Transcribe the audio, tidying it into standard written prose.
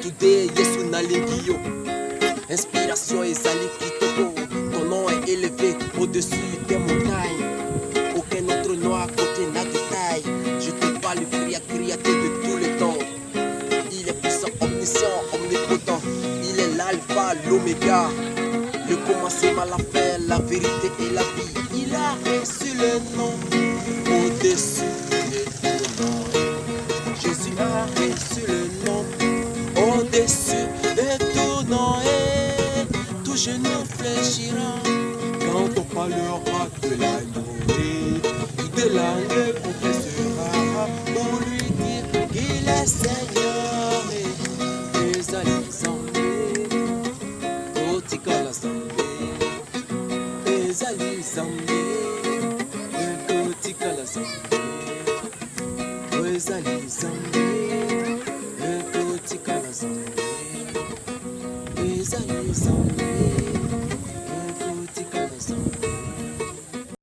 Today Yesu nalingi yo. Inspiration ezali kitoko. Ton nom est élevé au-dessus des montagnes. Aucun autre nom à côté n'a de taille. Je te parle, créateur de tous les temps. Il est puissant, omniscient, omnipotent. Il est l'alpha, l'oméga, le commencement, la fin, la vérité et la vie. Il a reçu le nom au-dessus de tout nom. Jésus a reçu le nom au-dessus de tout nom. Et tout genou fléchira quand on parlera de l'agneau. Et toute langue confessera pour lui dire qu'il est Seigneur. Et les alizambés, Kotika la zambé, les alizambés, Kotika la zambé, les alizambés, Kotika la zambé, les alizambés.